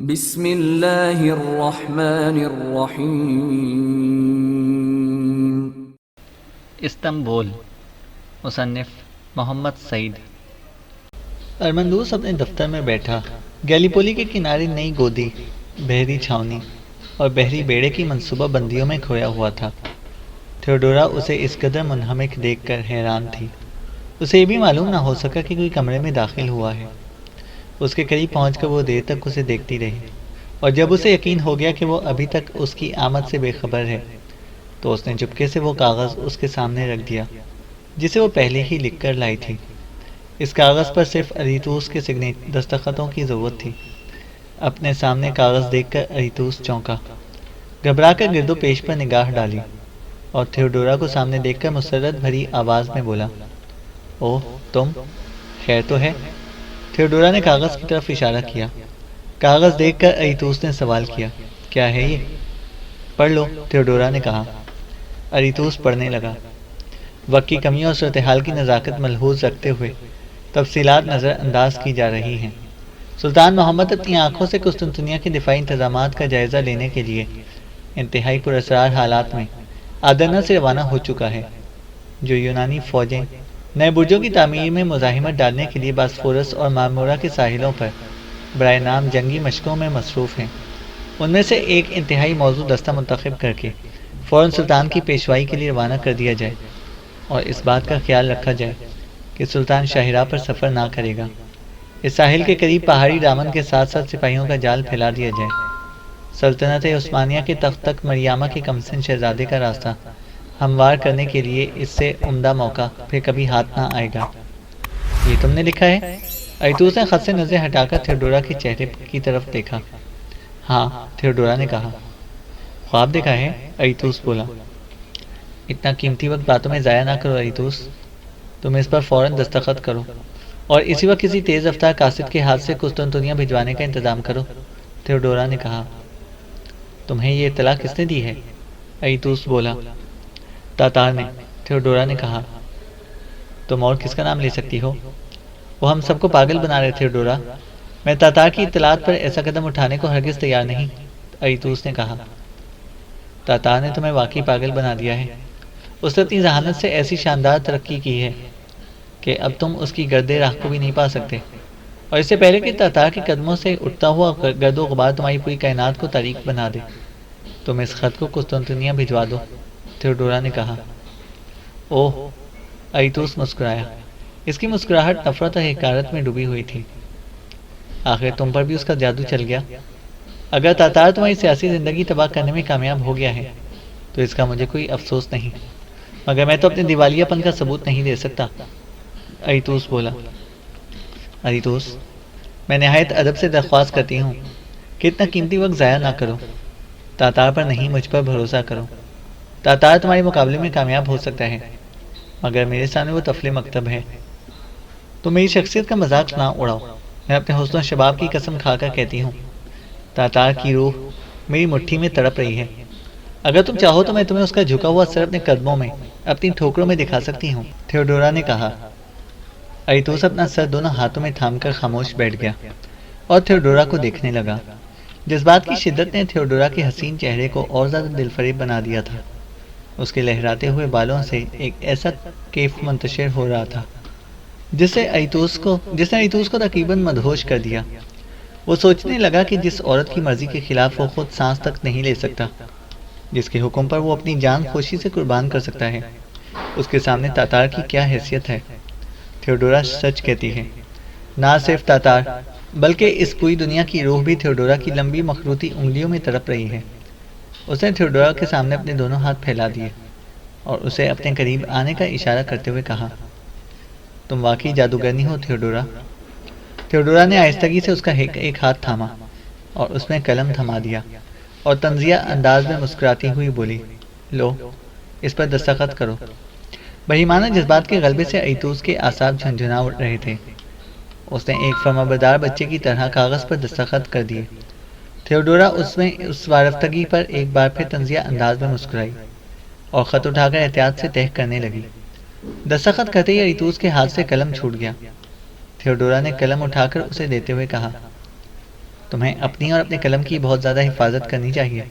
بسم اللہ الرحمن الرحیم۔ استنبول، مصنف محمد سعید۔ ارمندوس اپنے دفتر میں بیٹھا، گیلیپولی کے کنارے نئی گودی، بحری چھاؤنی اور بحری بیڑے کی منصوبہ بندیوں میں کھویا ہوا تھا۔ تھیوڈورا اسے اس قدر منہمک دیکھ کر حیران تھی۔ اسے یہ بھی معلوم نہ ہو سکا کہ کوئی کمرے میں داخل ہوا ہے۔ اس کے قریب پہنچ کر وہ دیر تک اسے دیکھتی رہی، اور جب اسے یقین ہو گیا کہ وہ ابھی تک اس کی آمد سے بے خبر ہے تو اس نے چپکے سے وہ کاغذ اس کے سامنے رکھ دیا جسے وہ پہلے ہی لکھ کر لائی تھی۔ اس کاغذ پر صرف اریتوس کے دستخطوں کی ضرورت تھی۔ اپنے سامنے کاغذ دیکھ کر اریتوس چونکا، گھبرا کر گرد و پیش پر نگاہ ڈالی اور تھیوڈورا کو سامنے دیکھ کر مسرت بھری آواز میں بولا، اوہ تم، خیر تو ہے؟ تھیوڈورا نے کاغذ کی طرف اشارہ کیا۔ کاغذ دیکھ کر اریتوس نے سوال کیا، کیا ہے یہ؟ پڑھ لو، تھیوڈورا نے کہا۔ اریتوس پڑھنے لگا۔ وقت کی کمیوں اور صورتحال کی نزاکت ملحوظ رکھتے ہوئے تفصیلات نظر انداز کی جا رہی ہیں۔ سلطان محمد اپنی آنکھوں سے قسطنطنیہ کے دفاعی انتظامات کا جائزہ لینے کے لیے انتہائی پراسرار حالات میں آدرنا سے روانہ ہو چکا ہے۔ جو یونانی فوجیں نئے برجوں کی تعمیر میں مزاحمت ڈالنے کے لیے باسفورس اور مارمورا کے ساحلوں پر برائے نام جنگی مشقوں میں مصروف ہیں، ان میں سے ایک انتہائی موزوں دستہ منتخب کر کے فوراً سلطان کی پیشوائی کے لیے روانہ کر دیا جائے، اور اس بات کا خیال رکھا جائے کہ سلطان شاہراہ پر سفر نہ کرے گا۔ اس ساحل کے قریب پہاڑی دامن کے ساتھ ساتھ سپاہیوں کا جال پھیلا دیا جائے۔ سلطنت عثمانیہ کے تخت تک مریامہ کے کمسن شہزادے کا راستہ ہموار کرنے کے لیے اس سے عمدہ موقع پھر کبھی ہاتھ نہ آئے گا۔ یہ تم نے لکھا ہے؟ اریتوس نے خط سے نظر ہٹا کر تھیوڈورا کے چہرے کی طرف دیکھا۔ ہاں، تھیوڈورا نے کہا۔ خواب دیکھا ہے؟ اریتوس بولا۔ اتنا قیمتی وقت باتوں میں ضائع نہ کرو اریتوس، تم اس پر فوراً دستخط کرو اور اسی وقت کسی تیز رفتار قاصد کے ہاتھ سے قسطنطنیہ بھجوانے کا انتظام کرو، تھیوڈورا نے کہا۔ تمہیں یہ اطلاع کس نے دی ہے؟ اریتوس بولا۔ تاتار نے، تھیوڈورا نے کہا۔ تم اور کس کا نام لے سکتی ہو؟ وہ ہم سب کو پاگل بنا رہے تھیوڈورا۔ میں تاتار کی اطلاعات پر ایسا قدم اٹھانے کو ہرگز تیار نہیں، اریتوس نے کہا۔ تاتار نے تمہیں واقعی پاگل بنا دیا ہے۔ اس نے اپنی ذہانت سے ایسی شاندار ترقی کی ہے کہ اب تم اس کی گرد راہ کو بھی نہیں پا سکتے، اور اس سے پہلے کہ تاتار کے قدموں سے اٹھتا ہوا گرد و غبار تمہاری پوری کائنات کو تاریک بنا دے، تم اس خط کو قسطنطنیہ بھجوا دو، تھیوڈورا نے کہا۔ اوہ، اریتوس مسکرایا۔ اس کی مسکراہٹ نفرت اور حقارت میں ڈوبی ہوئی تھی۔ آخر تم پر بھی اس کا جادو چل گیا۔ اگر تاتار تمہاری سیاسی زندگی تباہ کرنے میں کامیاب ہو گیا ہے تو اس کا مجھے کوئی افسوس نہیں، مگر میں تو اپنے دیوالیہ پن کا ثبوت نہیں دے سکتا، اریتوس بولا۔ اریتوس، میں نہایت ادب سے درخواست کرتی ہوں کہ اتنا قیمتی وقت ضائع نہ کرو۔ تاتار پر نہیں، مجھ پر بھروسہ کرو۔ تاتار تمہارے مقابلے میں کامیاب ہو سکتا ہے، مگر میرے سامنے وہ طفل مکتب ہے۔ تو میری شخصیت کا مذاق نہ اڑاؤ۔ میں اپنے حسن و شباب کی قسم کھا کر کہتی ہوں، تاتار کی روح میری مٹھی میں تڑپ رہی ہے۔ اگر تم چاہو تو میں تمہیں اس کا جھکا ہوا سر اپنے قدموں میں، اپنی ٹھوکروں میں دکھا سکتی ہوں، تھیوڈورا نے کہا۔ اریتوس اپنا سر دونوں ہاتھوں میں تھام کر خاموش بیٹھ گیا اور تھیوڈورا کو دیکھنے لگا۔ جذبات کی شدت نے تھیوڈورا کے حسین چہرے کو اور زیادہ دل فریب بنا دیا تھا۔ اس کے لہراتے ہوئے بالوں سے ایک ایسا کیف منتشر ہو رہا تھا جس نے اریتوس کو تقریباً مدہوش کر دیا۔ وہ سوچنے لگا کہ جس عورت کی مرضی کے خلاف وہ خود سانس تک نہیں لے سکتا، جس کے حکم پر وہ اپنی جان خوشی سے قربان کر سکتا ہے، اس کے سامنے تاتار کی کیا حیثیت ہے؟ تھیوڈورا سچ کہتی ہے۔ نہ صرف تاتار بلکہ اس پوری دنیا کی روح بھی تھیوڈورا کی لمبی مخروطی انگلیوں میں تڑپ رہی ہے۔ اس نے تھیوڈورا کے سامنے اپنے دونوں ہاتھ پھیلا دیے اور اسے اپنے قریب آنے کا اشارہ کرتے ہوئے کہا، تم واقعی جادوگرنی ہو تھیوڈورا۔ تھیوڈورا نے آہستگی سے اس کا ایک ہاتھ تھاما اور اس میں قلم تھما دیا اور طنزیہ انداز میں مسکراتی ہوئی بولی، لو، اس پر دستخط کرو۔ بہیمانہ جذبات کے غلبے سے اریتوس کے اعصاب جھنجھنا اٹھ رہے تھے۔ اس نے ایک فرمانبردار بچے کی طرح کاغذ پر دستخط کر دیے۔ تھیوڈورا اس وارفتگی پر ایک بار پھر طنزیہ انداز میں مسکرائی اور خط اٹھا کر احتیاط سے تہہ کرنے لگی۔ دستخط کرتے ہی اریتوس کے ہاتھ سے قلم چھوٹ گیا۔ تھیوڈورا نے قلم اٹھا کر اسے دیتے ہوئے کہا، تمہیں اپنی اور اپنے قلم کی بہت زیادہ حفاظت کرنی چاہیے۔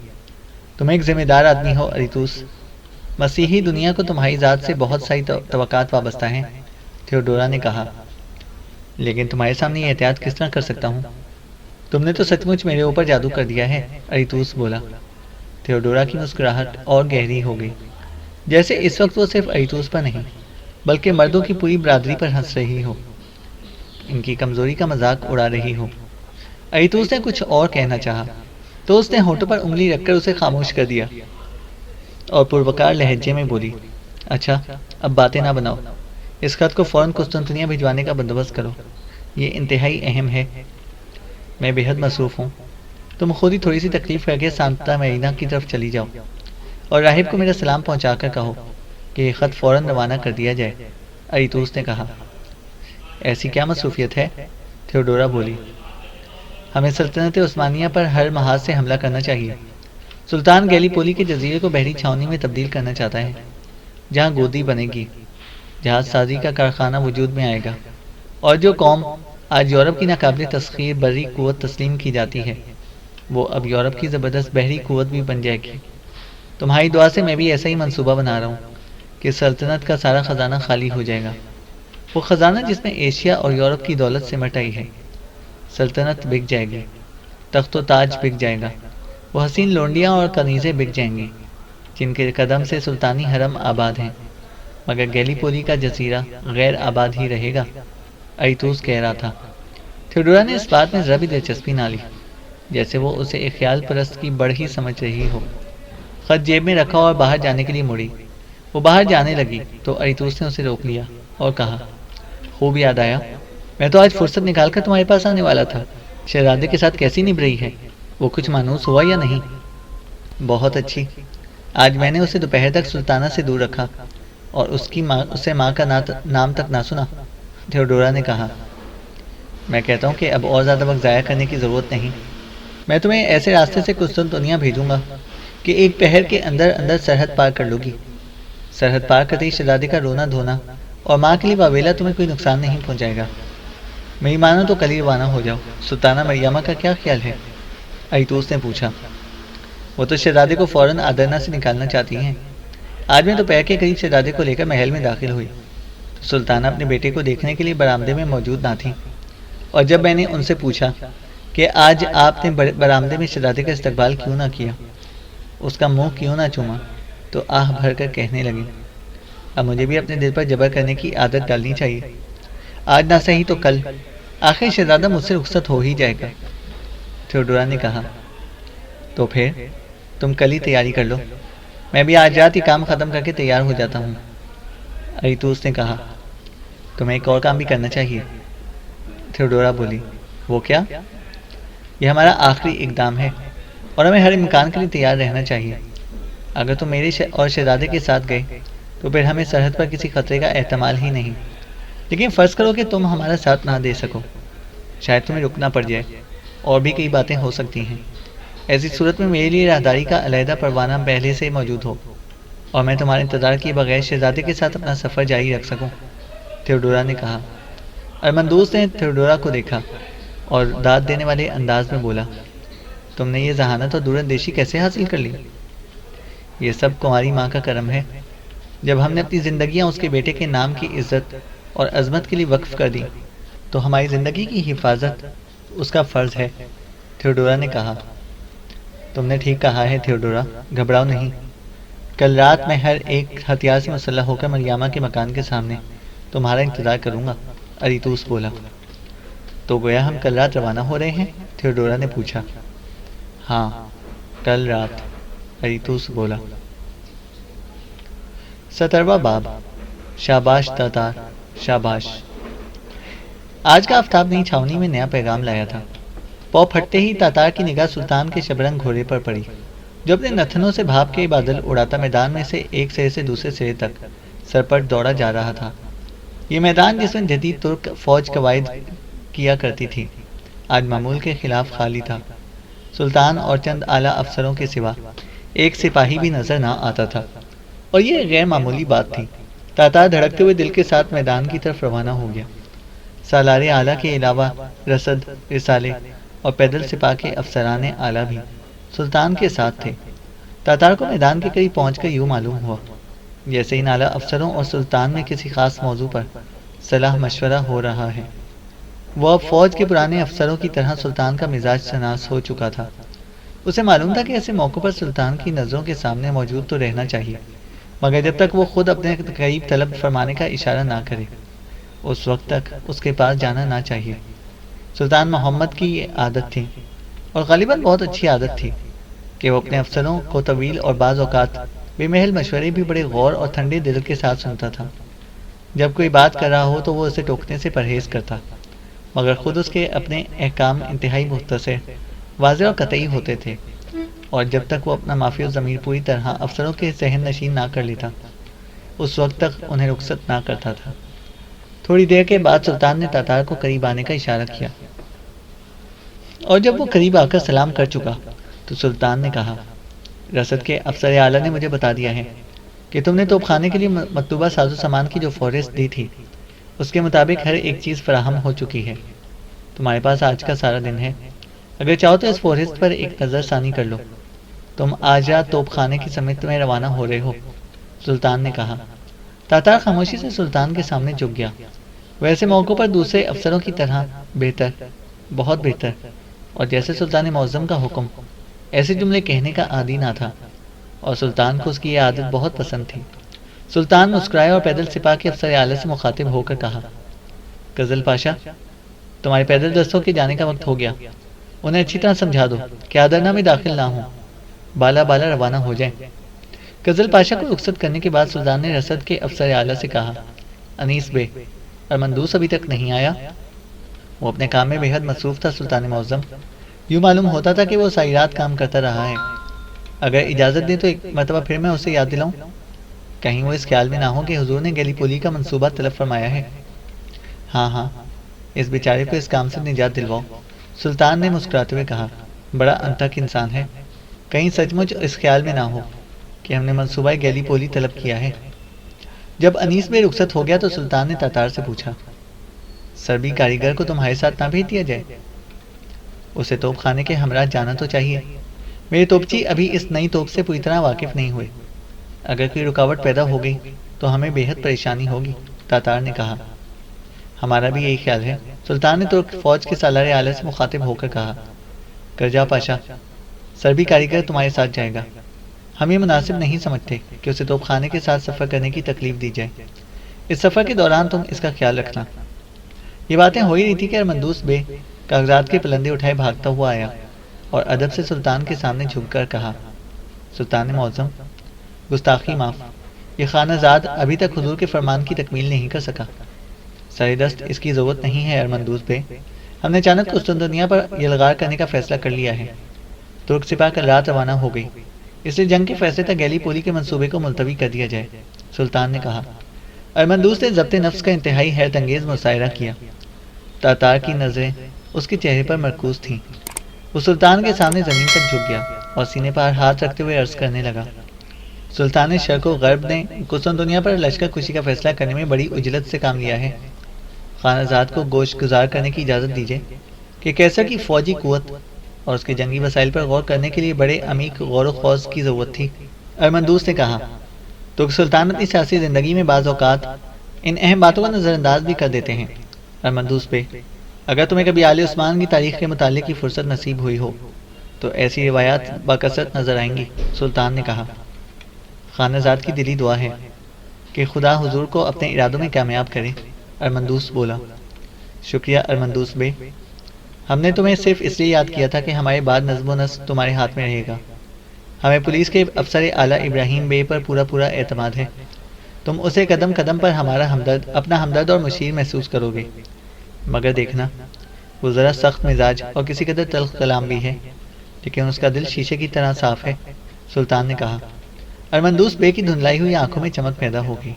تم ایک ذمہ دار آدمی ہو اریتوس۔ مسیحی دنیا کو تمہاری ذات سے بہت ساری توقعات وابستہ ہیں، تھیوڈورا نے کہا، لیکن تمہارے سامنے یہ احتیاط کس طرح کر سکتا ہوں؟ تم نے تو سچ مچ میرے اوپر جادو کر دیا ہے، اریتوس بولا۔ تھیوڈورا کی مسکراہٹ اور گہری ہو گئی، جیسے اس وقت وہ صرف اریتوس پر نہیں بلکہ مردوں کی پوری برادری پر ہنس رہی ہو، ان کی کمزوری کا مذاق اڑا رہی ہو۔ اریتوس نے کچھ اور کہنا چاہا تو اس نے ہونٹوں پر انگلی رکھ کر اسے خاموش کر دیا اور پروکار لہجے میں بولی، اچھا اب باتیں نہ بناؤ، اس خط کو فوراً قسطنطنیہ بھجوانے کا بندوبست کرو، یہ انتہائی اہم ہے۔ میں بے حد مصروف ہوں، تم خود ہی تھوڑی سی تکلیف کر کے سانتا میرینا کی طرف چلی جاؤ اور راہب کو میرا سلام پہنچا کر کہو کہ یہ خط فوراً روانہ کر دیا جائے، اریتوس نے کہا۔ ایسی کیا مصروفیت ہے؟ تھیوڈورا بولی، ہمیں سلطنت عثمانیہ پر ہر محاذ سے حملہ کرنا چاہیے۔ سلطان گیلی پولی کے جزیرے کو بحری چھاؤنی میں تبدیل کرنا چاہتا ہے، جہاں گودی بنے گی، جہاز سازی کا کارخانہ وجود میں آئے گا، اور جو قوم آج یورپ کی ناقابل تسخیر بحری قوت تسلیم کی جاتی ہے، وہ اب یورپ کی زبردست بحری قوت بھی بن جائے گی۔ تمہاری دعا سے میں بھی ایسا ہی منصوبہ بنا رہا ہوں کہ سلطنت کا سارا خزانہ خالی ہو جائے گا، وہ خزانہ جس میں ایشیا اور یورپ کی دولت سمٹ آئی ہے۔ سلطنت بک جائے گی، تخت و تاج بک جائے گا، وہ حسین لونڈیاں اور کنیزیں بک جائیں گی جن کے قدم سے سلطانی حرم آباد ہیں، مگر گیلی پولی کا جزیرہ غیر آباد ہی رہے گا، اریتوس کہہ رہا تھا۔ تھیوڈورا نے اس بات میں ذرا بھی دلچسپی نہ لی، جیسے وہ اسے ایک خیال پرست کی بڑھ ہی سمجھ رہی ہو۔ خط جیب میں رکھا اور باہر جانے کے لیے مڑی۔ وہ باہر جانے لگی تو اریتوس نے اسے روک لیا اور کہا، خوب یاد آیا، میں تو آج فرصت نکال کر تمہارے پاس آنے والا تھا۔ شہزادے کے ساتھ کیسی نبھ رہی ہے؟ وہ کچھ مانوس ہوا یا نہیں؟ بہت اچھی۔ آج میں نے اسے دوپہر تک سلطانہ سے دور رکھا اور اسے ماں کا نام تک نہ سنا، تھیوڈورا نے کہا۔ میں کہتا ہوں کہ اب اور زیادہ وقت ضائع کرنے کی ضرورت نہیں، میں تمہیں ایسے راستے سے قسطنطنیہ بھیجوں گا کہ ایک پہر کے اندر اندر سرحد پار کر لو گی۔ سرحد پار کرتے ہی شہزادے کا رونا دھونا اور ماں کے لیے واویلا تمہیں کوئی نقصان نہیں پہنچائے گا۔ میری مانو تو کل ہی روانہ ہو جاؤ۔ سلطانہ مریمہ کا کیا خیال ہے؟ اریتوس نے پوچھا۔ وہ تو شہزادے کو فوراً آدرنا سے نکالنا چاہتی ہیں۔ آج میں دوپہر کے قریب شہزادے کو لے کر محل میں داخل ہوئی تو سلطانہ اپنے بیٹے کو دیکھنے کے لیے برآمدے میں موجود نہ تھیں، اور جب میں نے ان سے پوچھا کہ آج آپ نے برآمدے میں شہزادے کا استقبال کیوں نہ کیا، اس کا منہ کیوں نہ چوما، تو آہ بھر کر کہنے لگی، اب مجھے بھی اپنے دل پر جبر کرنے کی عادت ڈالنی چاہیے، آج نہ صحیح تو کل، آخر شہزادہ مجھ سے رخصت ہو ہی جائے گا۔ تھیوڈورا نے کہا، تو پھر تم کل ہی تیاری کر لو، میں بھی آج رات ہی کام ختم کر کے تیار ہو جاتا ہوں۔ اریتوس نے کہا، تمہیں ایک اور کام بھی کرنا چاہیے۔ تھیوڈورا بولی، وہ کیا؟ یہ ہمارا آخری اقدام ہے اور ہمیں ہر امکان کے لیے تیار رہنا چاہیے۔ اگر تم میرے اور شہزادے کے ساتھ گئے تو پھر ہمیں سرحد پر کسی خطرے کا احتمال ہی نہیں، لیکن فرض کرو کہ تم ہمارا ساتھ نہ دے سکو، شاید تمہیں رکنا پڑ جائے، اور بھی کئی باتیں ہو سکتی ہیں۔ ایسی صورت میں میرے لیے راہداری کا علیحدہ پروانہ پہلے سے موجود ہو اور میں تمہارے انتظار کیے بغیر شہزادے کے ساتھ اپنا سفر جاری رکھ سکوں، تھیوڈورا نے کہا۔ ارمندوس نے تھیوڈورا کو دیکھا اور داد دینے والے انداز میں بولا، تم نے یہ ذہانت اور دوراندیشی کیسے حاصل کر لی؟ یہ سب تمہاری ماں کا کرم ہے۔ جب ہم نے اپنی زندگیاں اس کے بیٹے کے نام کی عزت اور عظمت کے لیے وقف کر دی تو ہماری زندگی کی حفاظت اس کا فرض ہے، تھیوڈورا نے کہا۔ تم نے ٹھیک کہا ہے تھیوڈورا، گھبراؤ نہیں، کل رات میں ہر ایک ہتھیار سے مسلح ہو کر مریمہ کے مکان کے سامنے تمہارا انتظار کروں گا، اریتوس بولا۔ تو گویا ہم کل رات روانہ ہو رہے ہیں؟ تھیوڈورا نے پوچھا۔ ہاں، کل رات، اریتوس بولا۔ 17واں باب، شاباش تاتار، شاباش۔ آج کا آفتاب نئی چھاونی میں نیا پیغام لایا تھا۔ پاؤں پھٹتے ہی تاتار کی نگاہ سلطان کے شبرنگ گھوڑے پر پڑی، جو اپنے نتھنوں سے بھاپ کے بادل اڑاتا میدان میں سے ایک سرے سے دوسرے سرے تک سرپٹ دوڑا جا رہا تھا۔ یہ میدان جس میں جدید ترک فوج قواعد کیا کرتی تھی، آج معمول کے خلاف خالی تھا۔ سلطان اور چند اعلیٰ افسروں کے سوا ایک سپاہی بھی نظر نہ آتا تھا، اور یہ غیر معمولی بات تھی۔ تاتار دھڑکتے ہوئے دل کے ساتھ میدان کی طرف روانہ ہو گیا۔ سالار اعلیٰ کے علاوہ رسد، رسالے اور پیدل سپاہ کے افسران اعلیٰ بھی سلطان کے ساتھ تھے۔ تاتار کو میدان کے قریب پہنچ کر یوں معلوم ہوا جیسے ان اعلیٰ افسروں اور سلطان میں کسی خاص موضوع پر صلاح مشورہ ہو رہا ہے۔ وہ اب فوج کے پرانے افسروں کی طرح سلطان کا مزاج شناس ہو چکا تھا۔ اسے معلوم تھا کہ ایسے موقعوں پر سلطان کی نظروں کے سامنے موجود تو رہنا چاہیے، مگر جب تک وہ خود اپنے قریب طلب فرمانے کا اشارہ نہ کرے اس وقت تک اس کے پاس جانا نہ چاہیے۔ سلطان محمد کی یہ عادت تھی، اور غالباً بہت اچھی عادت تھی، کہ وہ اپنے افسروں کو طویل اور بعض اوقات بے محل مشورے بھی بڑے غور اور ٹھنڈے دل کے ساتھ سنتا تھا۔ جب کوئی بات کر رہا ہو تو وہ اسے ٹوکنے سے پرہیز کرتا، مگر خود اس کے اپنے احکام انتہائی مختصر، واضح اور قطعی ہوتے تھے، اور جب تک وہ اپنا معافی ضمیر پوری طرح افسروں کے ذہن نشین نہ کر لیتا اس وقت تک انہیں رخصت نہ کرتا تھا۔ تھوڑی دیر کے بعد سلطان نے تاتار کو قریب آنے کا اشارہ کیا، اور جب وہ قریب آ کر سلام کر چکا تو سلطان نے کہا، رسد کے افسر اعلیٰ نے مجھے بتا دیا ہے کہ تم نے توپ خانے کے لیے مطلوبہ ساز و سامان کی جو فہرست دی تھی اس کے مطابق ہر ایک چیز فراہم ہو چکی ہے۔ تمہارے پاس آج کا سارا دن ہے، اگر چاہو تو اس فہرست پر ایک نظر ثانی کر لو۔ تم آج رات توپ خانے کی سمت میں روانہ ہو رہے ہو، سلطان نے کہا۔ تاتار خاموشی سے سلطان کے سامنے جھک گیا۔ ویسے موقعوں پر دوسرے افسروں کی طرح بہتر، بہت بہتر، اور جیسے سلطان معظم کا حکم، ایسے جملے کہنے کا عادی نہ تھا، اور سلطان کو اس کی یہ عادت بہت پسند تھی۔ سلطان مسکرائے اور پیدل سپاہ کے افسر اعلیٰ سے مخاطب ہو کر کہا، غزل پاشا، تمہارے پیدل دستوں کے جانے کا وقت ہو گیا، انہیں اچھی طرح سمجھا دو کہ آدرنا میں داخل نہ ہوں، بالا بالا روانہ ہو جائیں۔ غزل پاشا کو رخصت کرنے کے بعد سلطان نے رسد کے افسر اعلیٰ سے کہا، انیس بے، ارمندوس ابھی تک نہیں آیا؟ وہ اپنے کام میں بے حد مصروف تھا سلطان معظم، یوں معلوم ہوتا تھا کہ وہ ساری رات کام کرتا رہا ہے۔ اگر اجازت دیں تو ایک مرتبہ پھر میں اسے یاد دلاؤں، کہیں وہ اس خیال میں نہ ہو کہ حضور نے گیلی پولی کا منصوبہ طلب فرمایا ہے۔ ہاں ہاں، اس بیچارے کو اس کام سے نجات دلواؤ، سلطان نے مسکراتے ہوئے کہا، بڑا انتھک انسان ہے، کہیں سچ مچ اس خیال میں نہ ہو کہ ہم نے منصوبہ گیلی پولی طلب کیا ہے۔ جب انیس بے رخصت ہو گیا تو سلطان نے تاتار سے پوچھا، سربی کاریگر کو تمہارے ساتھ نہ بھیج دیا جائے؟ اسے توپ خانے کے ہمراہ جانا تو چاہیے، میرے توپچی ابھی اس نئی توپ سے پوری طرح واقف نہیں ہوئے، اگر کوئی رکاوٹ پیدا ہو گئی تو ہمیں بے حد پریشانی ہوگی، تاتار نے کہا۔ ہمارا بھی یہی خیال ہے، سلطان نے ترک فوج کے سالار اعلیٰ سے مخاطب ہو کر کہا، کرجا پاشا، سربی کاریگر تمہارے ساتھ جائے گا، ہم یہ مناسب نہیں سمجھتے کہ اسے توپ خانے کے ساتھ سفر کرنے کی تکلیف دی جائے، اس سفر کے دوران تم اس کا خیال رکھنا۔ یہ باتیں ہو ہی رہی تھی کہ ارمندوس بے کاغذات کے پلندے اٹھائے بھاگتا ہوا آیا اور ادب سے سلطان کے سامنے جھک کر کہا، سلطان معظم، گستاخی معاف، یہ خانہ زاد ابھی تک حضور کے فرمان کی تکمیل نہیں کر سکا۔ سر دست اس کی ضرورت نہیں ہے ارمندوس بے، ہم نے اچانک قسطنطنیہ پر یلغار کرنے کا فیصلہ کر لیا ہے، ترک سپاہ کل رات روانہ ہو گئی، اس لیے جنگ کے فیصلے تک گیلی پولی کے منصوبے کو ملتوی کر دیا جائے، سلطان نے کہا۔ ارمندوس نے ضبط نفس کا انتہائی حیرت انگیز مظاہرہ کیا۔ تاتار کی نظریں اس کے چہرے پر مرکوز تھیں۔ وہ سلطان کے سامنے زمین تک جھک گیا اور سینے پر ہاتھ رکھتے ہوئے عرض کرنے لگا، سلطان شرق و غرب نے قسطنطنیہ پر لشکر کشی کا فیصلہ کرنے میں بڑی عجلت سے کام لیا ہے، خانہ زاد کو گوشت گزار کرنے کی اجازت دیجیے کہ کیسر کی فوجی قوت اور اس کے جنگی وسائل پر غور کرنے کے لیے بڑے عمیق غور و خوض کی ضرورت تھی۔ ارمندوس نے کہا، تو سلطان اپنی سیاسی زندگی میں بعض اوقات ان اہم باتوں کا نظر انداز بھی کر دیتے ہیں۔ ارمندوس بے، اگر تمہیں کبھی آل عثمان کی تاریخ کے مطالعے کی فرصت نصیب ہوئی ہو تو ایسی روایات بکثرت نظر آئیں گی، سلطان نے کہا۔ خانہ زاد کی دلی دعا ہے کہ خدا حضور کو اپنے ارادوں میں کامیاب کرے، ارمندوس بولا۔ شکریہ ارمندوس بے، ہم نے تمہیں صرف اس لیے یاد کیا تھا کہ ہمارے بعد نظم و نسق تمہارے ہاتھ میں رہے گا، ہمیں پولیس کے افسر اعلیٰ ابراہیم بے پر پورا اعتماد ہے، تم اسے قدم قدم پر ہمارا ہمدرد، اپنا ہمدرد اور مشیر محسوس کرو گے، مگر دیکھنا وہ ذرا سخت مزاج اور کسی قدر تلخ کلام بھی ہے، لیکن اس کا دل شیشے کی طرح صاف ہے، سلطان نے کہا۔ ارمندوس بے کی دھندلائی ہوئی آنکھوں میں چمک پیدا ہو گئی،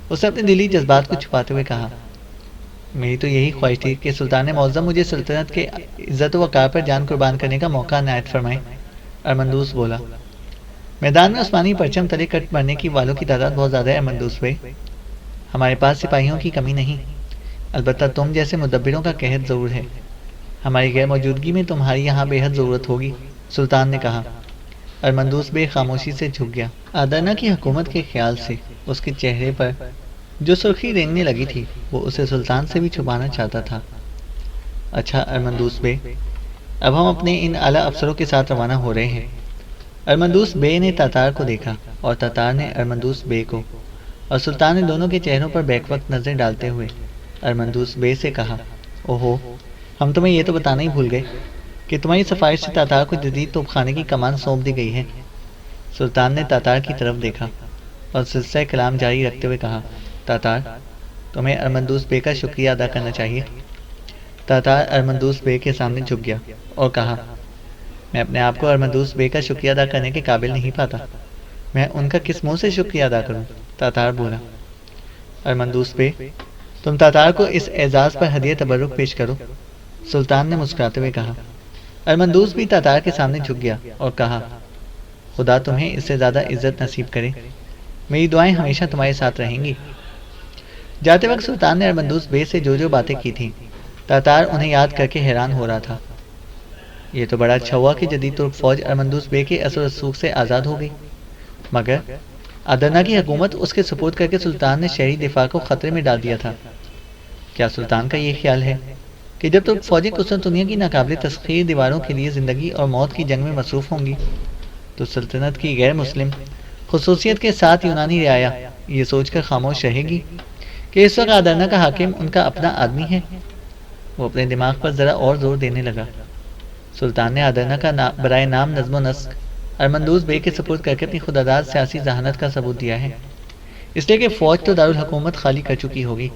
اس نے اپنے دلی جذبات کو چھپاتے ہوئے کہا، میری تو یہی خواہش تھی کہ سلطان معظم مجھے سلطنت کے عزت و وقار پر جان قربان کرنے کا موقع عنایت فرمائیں، ارمندوس بولا۔ میدان میں عثمانی پرچم تلے کٹ مرنے کی والوں کی تعداد بہت زیادہ ہے ارمندوس بے، ہمارے پاس سپاہیوں کی کمی نہیں، البتہ تم جیسے مدبروں کا قحط ضرور ہے، ہماری غیر موجودگی میں تمہاری یہاں بے حد ضرورت ہوگی، سلطان نے کہا۔ ارمندوس بے خاموشی سے جھک گیا۔ آدرنا کی حکومت کے خیال سے اس کے چہرے پر جو سرخی رینگنے لگی تھی وہ اسے سلطان سے بھی چھپانا چاہتا تھا۔ اچھا ارمندوس بے، اب ہم اپنے ان اعلیٰ افسروں کے ساتھ روانہ ہو رہے ہیں۔ ارمندوس بے نے تاتار کو دیکھا اور تاتار نے ارمندوس بے کو، اور سلطان نے دونوں کے چہروں پر بیک وقت نظر ڈالتے ہوئے ارمندوس بے سے کہا، اوہو، ہم تمہیں یہ تو بتانا ہی بھول گئے کہ تمہاری سفارش سے تاتار کو جدید توپ خانے کی کمان سونپ دی گئی ہے۔ سلطان نے تاتار کی طرف دیکھا اور سلسلہ کلام جاری رکھتے ہوئے کہا، تاتار، تمہیں ارمندوس بے کا شکریہ ادا کرنا چاہیے۔ تاتار ارمندوس بے کے سامنے جھک گیا اور کہا، میں اپنے آپ کو ارمندوس بے کا شکریہ ادا کرنے کے قابل نہیں پاتا، میں ان کا کس منہ سے شکریہ ادا کروں؟ تاتار بولا۔ ارمندوس بے، تم تاتار کو اس اعزاز پر ہدیہ تبرک پیش کرو، سلطان نے مسکراتے ہوئے کہا۔ ارمندوس بھی تاتار کے سامنے جھک گیا اور کہا، خدا تمہیں اس سے زیادہ عزت نصیب کرے، میری دعائیں ہمیشہ تمہارے ساتھ رہیں گی۔ جاتے وقت سلطان نے ارمندوس بے سے جو باتیں کی تھیں تاتار انہیں یاد کر کے حیران ہو رہا تھا۔ یہ تو بڑا اچھا ہوا کہ جدید ترک فوج ارمندوس بے کے اثر و رسوخ سے آزاد ہو گئی، مگر آدرنا کی حکومت اس کے سپرد کر کے سلطان نے شہری دفاع کو خطرے میں ڈال دیا تھا۔ کیا سلطان کا یہ خیال ہے کہ جب ترک فوجی قسطنطنیہ کی ناقابل تسخیر دیواروں کے لیے زندگی اور موت کی جنگ میں مصروف ہوں گی تو سلطنت کی غیر مسلم خصوصیت کے ساتھ یونانی رعایا یہ سوچ کر خاموش رہے گی کہ اس وقت آدرنا کا حاکم ان کا اپنا آدمی ہے؟ وہ اپنے دماغ پر ذرا اور زور دینے لگا۔ سلطان نے آدرنا کا برائے نام نظم و نسق ارمندوس بے کے سپرد کر کے اپنی خودداد سیاسی ذہانت کا ثبوت دیا ہے، اس لیے کہ فوج تو دارالحکومت خالی کر چکی ہوگی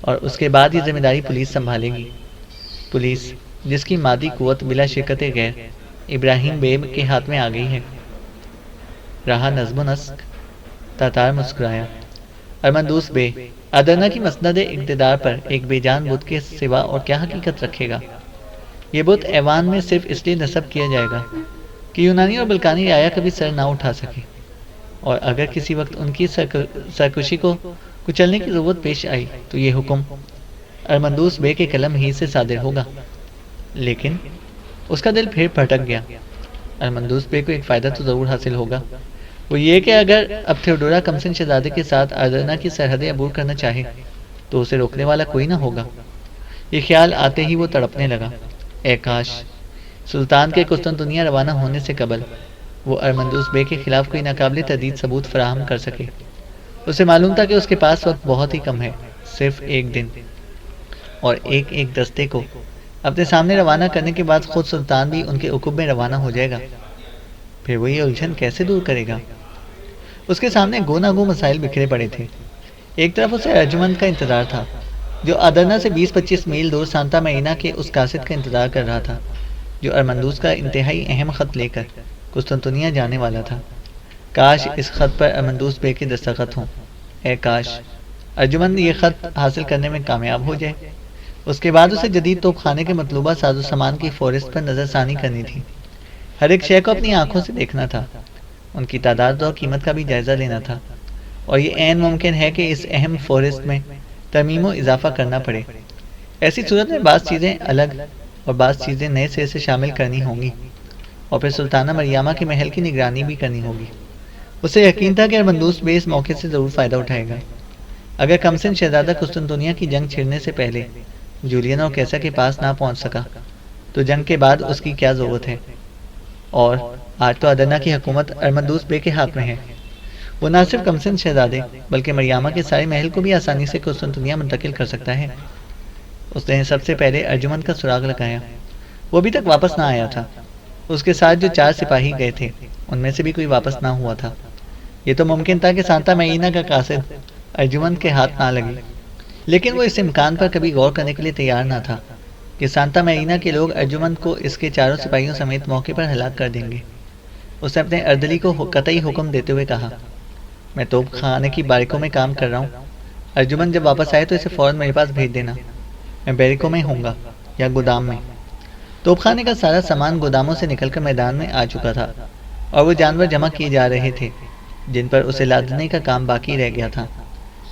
اور اس کے بعد یہ ذمہ داری پولیس سنبھالے گی، پولیس جس کی مادی قوت بلا شرکت غیر ابراہیم بے کے ہاتھ میں آ گئی ہے۔ رہا نظم و نسق، تاتار مسکرایا۔ ارمندوس بے، آدرنا کی مسند اقتدار پر ایک بے جان بت کے سوا اور کیا حقیقت رکھے گا؟ یہ بت ایوان میں صرف اس لیے نصب کیا جائے گا کہ یونانی اور بلکانی رعایا کبھی سر نہ اٹھا سکے، اور اگر کسی وقت ان کی سرکشی کو کچلنے کی ضرورت پیش آئی تو یہ حکم ارمندوس بے کے قلم ہی سے صادر ہوگا۔ لیکن اس کا دل پھر پھٹک گیا۔ ارمندوس بے کو ایک فائدہ تو ضرور حاصل ہوگا، وہ یہ کہ اگر اب تھیوڈورا کمسن شہزادے کے ساتھ آدرنا کی سرحدیں عبور کرنا چاہے تو اسے روکنے والا کوئی نہ ہوگا۔ یہ خیال آتے ہی وہ تڑپنے لگا۔ اے کاش سلطان کے قسطنطنیہ روانہ ہونے سے قبل وہ ارمندوس بے کے خلاف کوئی ناقابل تردید ثبوت فراہم کر سکے۔ اسے معلوم تھا کہ اس کے پاس وقت بہت ہی کم ہے، صرف ایک دن، اور ایک دستے کو اپنے سامنے روانہ کرنے کے بعد خود سلطان بھی ان کے عقب میں روانہ ہو جائے گا۔ پھر وہ یہ الجھن کیسے دور کرے گا؟ اس کے سامنے گو نہ گو مسائل بکھرے پڑے تھے۔ ایک طرف اسے ارجمند کا انتظار تھا جو آدرنا سے 20-25 میل دور سانتا میرینا کے اس قاصد کا انتظار کر رہا تھا جو ارمندوس کا انتہائی اہم خط لے کر قسطنطنیہ جانے والا تھا۔ کاش اس خط پر ارمندوس بے کے دستخط ہوں۔ اے کاش ارجمند یہ خط حاصل کرنے میں کامیاب ہو جائے۔ اس کے بعد اسے جدید توپ خانے کے مطلوبہ ساز و سامان کی فہرست پر نظر ثانی کرنی تھی۔ ہر ایک شے کو اپنی آنکھوں سے دیکھنا تھا، ان کی تعداد اور قیمت کا بھی جائزہ لینا تھا، اور یہ عین ممکن ہے کہ اس اہم فہرست میں ترمیم و اضافہ کرنا پڑے۔ ایسی صورت میں بعض چیزیں الگ اور بعض چیزیں نئے سرے سے شامل کرنی ہوں گی، اور پھر سلطانہ مریامہ کے محل کی نگرانی بھی کرنی ہوگی۔ اسے یقین تھا کہ ارمندوس بے اس موقع سے ضرور فائدہ اٹھائے گا۔ اگر کمسن شہزادہ قسطنطنیہ کی جنگ چھڑنے سے پہلے جولین اور کیسر کے پاس نہ پہنچ سکا تو جنگ کے بعد اس کی کیا ضرورت ہے؟ اور آج تو آدرنا کی حکومت ارمندوس بے کے ہاتھ میں ہے۔ وہ نہ صرف کمسن شہزادے بلکہ مریامہ کے سارے محل کو بھی آسانی سے قسطنطنیہ منتقل کر سکتا ہے۔ اس نے سب سے پہلے ارجمند کا سراغ لگایا، وہ ابھی تک واپس نہ آیا تھا۔ اس کے ساتھ جو 4 سپاہی گئے تھے ان میں سے بھی کوئی واپس نہ ہوا تھا۔ یہ تو ممکن تھا کہ سانتا میرینا کا قاصد ارجمند کے ہاتھ نہ لگے، لیکن وہ اس امکان پر کبھی غور کرنے کے لیے تیار نہ تھا کہ سانتا میرینا کے لوگ ارجمند کو اس کے 4 سپاہیوں سمیت موقع پر ہلاک کر دیں گے۔ اس نے اپنے اردلی کو قطعی حکم دیتے ہوئے کہا، میں توپ خانے کی باریکوں میں کام کر رہا ہوں، ارجمند جب واپس آئے تو اسے فوراً میرے پاس بھیج دینا، میں بیریکوں میں ہوں گا یا گودام میں۔ توپ خانے کا سارا سامان گوداموں سے نکل کر میدان میں آ چکا تھا، اور وہ جانور جمع کیے جا رہے تھے جن پر اسے لادنے کا کام باقی رہ گیا تھا۔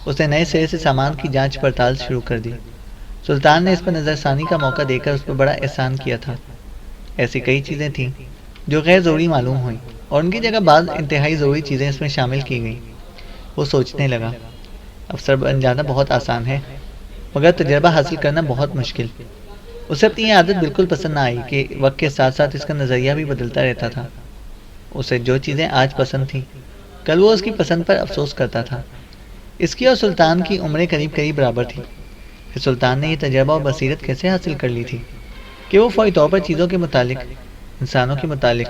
اس نے نئے سرے سے سامان کی جانچ پڑتال شروع کر دی۔ سلطان نے اس پر نظر ثانی کا موقع دے کر اس پر بڑا احسان کیا تھا۔ ایسی کئی چیزیں تھیں جو غیر ضروری معلوم ہوئیں اور ان کی جگہ بعض انتہائی ضروری چیزیں اس میں شامل کی گئیں۔ وہ سوچنے لگا، افسر بن جانا بہت آسان ہے مگر تجربہ حاصل کرنا بہت مشکل۔ اسے اپنی یہ عادت بالکل پسند نہ آئی کہ وقت کے ساتھ ساتھ اس کا نظریہ بھی بدلتا رہتا تھا۔ اسے جو چیزیں آج پسند تھیں کل وہ اس کی پسند پر افسوس کرتا تھا۔ اس کی اور سلطان کی عمریں قریب قریب برابر تھی، پھر سلطان نے یہ تجربہ اور بصیرت کیسے حاصل کر لی تھی کہ وہ فوری طور پر چیزوں کے متعلق، انسانوں کے متعلق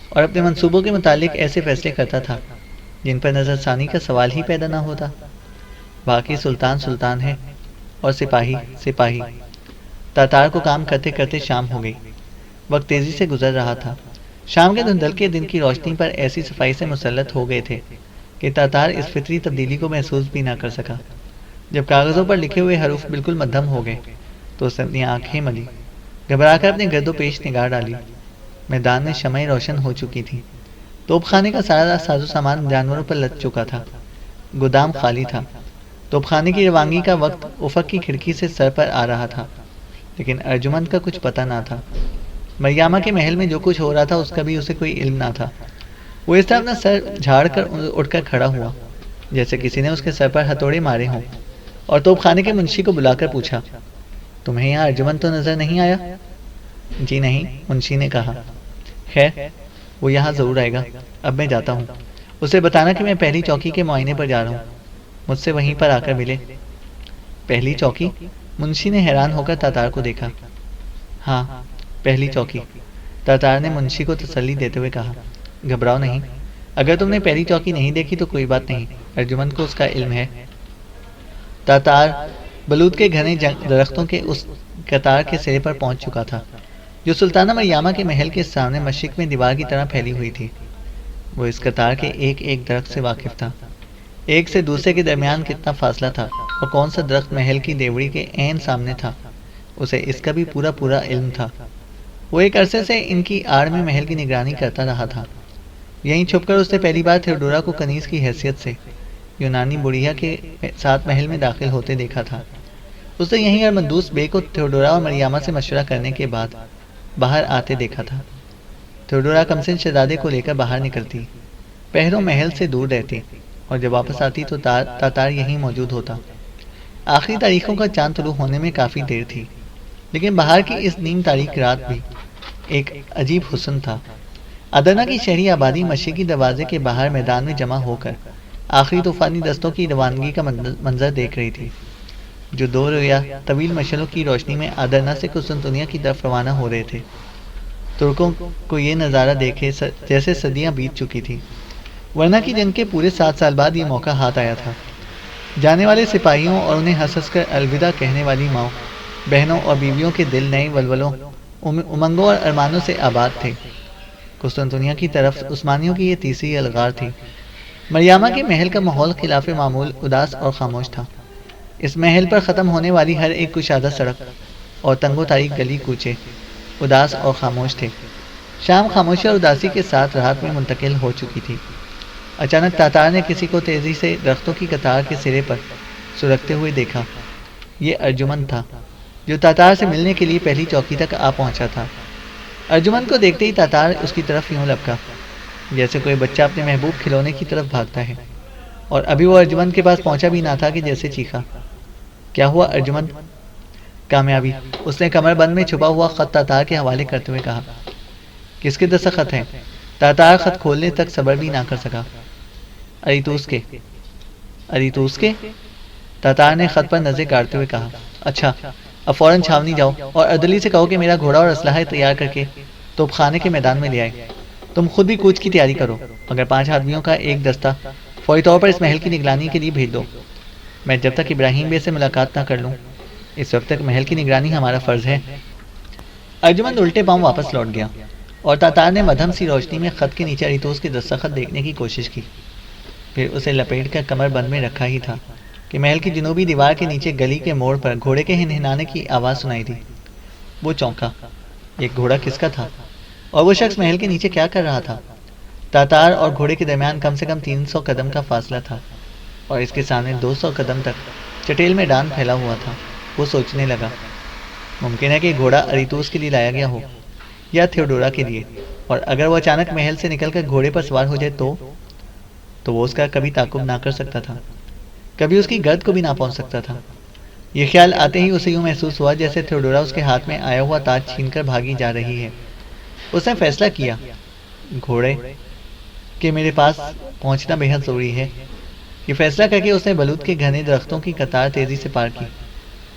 اور اپنے منصوبوں کے متعلق ایسے فیصلے کرتا تھا جن پر نظر ثانی کا سوال ہی پیدا نہ ہوتا۔ باقی سلطان سلطان ہے اور سپاہی سپاہی۔ تاتار کو کام کرتے کرتے شام ہو گئی۔ وقت تیزی سے گزر رہا تھا۔ شام کے دھندل کے دن کی روشنی پر ایسی صفائی سے مسلط ہو گئے تھے کہ تاتار اس فطری تبدیلی کو محسوس بھی نہ کر سکا۔ جب کاغذوں پر لکھے ہوئے حروف بالکل مدھم ہو گئے تو اس نے اپنی آنکھیں ملی، گھبرا کر اپنے گرد و پیش نگاہ ڈالی۔ میدان میں شمعیں روشن ہو چکی تھیں۔ توپ خانے کا سارا ساز و سامان جانوروں پر لد چکا تھا۔ گودام خالی تھا۔ توپ خانے کی روانگی کا وقت افق کی کھڑکی سے سر پر آ رہا تھا، لیکن ارجمند کا کچھ پتہ نہ تھا۔ مریامہ کے محل میں جو کچھ ہو رہا تھا اس کا بھی اسے کوئی علم نہ تھا۔ وہ اس طرح اپنا سر جھاڑ کر اٹھ کر کھڑا ہوا جیسے کسی نے اس کے سر پر ہتھوڑے مارے ہوں، اور توپ خانے کے منشی کو بلا کر پوچھا، تمہیں یہاں ارجمند تو نظر نہیں آیا؟ جی نہیں، منشی نے کہا۔ خیر، وہ یہاں ضرور آئے گا، اب میں جاتا ہوں۔ اسے بتانا کہ میں پہلی چوکی کے معائنے پر جا رہا ہوں، مجھ سے وہیں پر آ کر ملے۔ پہلی چوکی؟ منشی نے حیران ہو کر تاتار کو دیکھا۔ ہاں، پہلی چوکی، تاتار نے منشی کو تسلی دیتے ہوئے کہا۔ گھبراؤ نہیں، اگر تم نے پہلی چوکی نہیں دیکھی تو کوئی بات نہیں، ارجمند کو اس کا علم ہے۔ تاتار بلود کے گھنے درختوں کے اس قطار کے سرے پر پہنچ چکا تھا جو سلطانہ مریامہ کے محل کے سامنے مشرق میں دیوار کی طرح پھیلی ہوئی تھی۔ وہ اس قطار کے ایک ایک درخت سے واقف تھا، ایک سے دوسرے کے درمیان کتنا فاصلہ تھا اور کون سا درخت محل کی دیوڑی کے عین سامنے تھا، اسے اس کا بھی پورا پورا علم تھا۔ وہ ایک عرصے سے ان کی آڑ میں محل کی نگرانی کرتا رہا تھا۔ یہیں چھپ کر اس نے پہلی بار تھیوڈورا کو کنیز کی حیثیت سے یونانی بڑھیا کے ساتھ محل میں داخل ہوتے دیکھا تھا۔ اس نے یہیں ارمندوس بے کو تھیوڈورا اور مریامہ سے مشورہ کرنے کے بعد باہر آتے دیکھا تھا۔ تھیوڈورا کمسن شہزادے کو لے کر باہر نکلتی، پہروں محل سے دور رہتی، اور جب واپس آتی تو تاتار یہیں موجود ہوتا۔ آخری تاریخوں کا چاند طلوع ہونے میں کافی دیر تھی، لیکن باہر کی اس نیم تاریک رات بھی ایک عجیب حسن تھا۔ ادرنا کی شہری آبادی مشرقی دروازے کے باہر میدان میں جمع ہو کر آخری طوفانی دستوں کی روانگی کا منظر دیکھ رہی تھی، جو دو رویا طویل مشعلوں کی روشنی میں ادرنا سے قسطنطنیہ کی طرف روانہ ہو رہے تھے۔ ترکوں کو یہ نظارہ دیکھے جیسے صدیاں بیت چکی تھی، ورنہ کی جنگ کے پورے 7 سال بعد یہ موقع ہاتھ آیا تھا۔ جانے والے سپاہیوں اور انہیں ہنس ہنس کر الوداع کہنے والی ماؤں، بہنوں اور بیویوں کے دل نئے ولولوں، امنگوں اور ارمانوں سے آباد تھے۔ قسطنطنیہ کی طرف عثمانیوں کی یہ تیسری الغار تھی۔ مریامہ کے محل کا ماحول خلاف معمول اداس اور خاموش تھا۔ اس محل پر ختم ہونے والی ہر ایک کشادہ سڑک اور تنگ و تاریک گلی کوچے اداس اور خاموش تھے۔ شام خاموشی اور اداسی کے ساتھ رات میں منتقل ہو چکی تھی۔ اچانک تاتار نے کسی کو تیزی سے درختوں کی قطار کے سرے پر سرکتے ہوئے دیکھا۔ یہ ارجمند تھا، جو تاتار سے ملنے کے لیے پہلی چوکی تک آ پہنچا تھا۔ ارجمند کو دیکھتے ہی تاتار اس کی طرف یوں لپکا جیسے کوئی بچہ اپنے محبوب کھلونے کی طرف بھاگتا ہے، اور ابھی وہ ارجمند کے پاس پہنچا بھی نہ تھا کہ جیسے چیخا، کیا ہوا ارجمند؟ کامیابی، اس نے کمر بند میں چھپا ہوا خط تاتار کے حوالے کرتے ہوئے کہا۔ کس کے دستخط ہیں؟ تاتار خط کھولنے تک صبر بھی نہ کر سکا۔ اریتوس کے۔ اریتوس کے؟ تاتار نے خط پر نظر گاڑتے ہوئے کہا۔ اچھا، اب فوراً چھاونی جاؤ اور اردلی سے کہو کہ میرا گھوڑا اور اسلحہ تیار کر کے توپ خانے کے میدان میں لے آئے۔ تم خود بھی کوچ کی تیاری کرو، مگر 5 آدمیوں کا ایک دستہ فوری طور پر اس محل کی نگرانی کے لیے بھیج دو۔ میں جب تک ابراہیم بے سے ملاقات نہ کر لوں اس وقت تک محل کی نگرانی ہمارا فرض ہے۔ ارجمند الٹے پاؤں واپس لوٹ گیا، اور تاتار نے مدھم سی روشنی میں خط کے نیچے اریتوس کے دستخط دیکھنے کی کوشش کی، پھر اسے لپیٹ کر کمر بند میں رکھا ہی تھا کہ محل کی جنوبی دیوار کے نیچے گلی کے موڑ پر گھوڑے کے ہنہنانے کی آواز سنائی دی۔ وہ چونکا، یہ گھوڑا کس کا تھا اور وہ شخص محل کے نیچے کیا کر رہا تھا؟ تاتار اور گھوڑے کے درمیان کم سے کم 300 قدم کا فاصلہ تھا، اور اس کے سامنے 200 قدم تک چٹیل میدان پھیلا ہوا تھا۔ وہ سوچنے لگا، ممکن ہے کہ گھوڑا اریتوس کے لیے لایا گیا ہو یا تھیوڈورا کے لیے، اور اگر وہ اچانک محل سے نکل کر گھوڑے پر سوار ہو جائے تو وہ اس کا کبھی تعاقب نہ کر سکتا تھا، کبھی اس کی گرد کو بھی نہ پہنچ سکتا تھا۔ یہ خیال آتے ہی اسے یوں محسوس ہوا جیسے تھیوڈورا اس کے ہاتھ میں آیا ہوا تاج چھین کر بھاگی جا رہی ہے۔ اس نے فیصلہ کیا، گھوڑے کہ میرے پاس پہنچنا بے حد ضروری ہے۔ یہ فیصلہ کر کے اس نے بلوط کے گھنے درختوں کی قطار تیزی سے پار کی،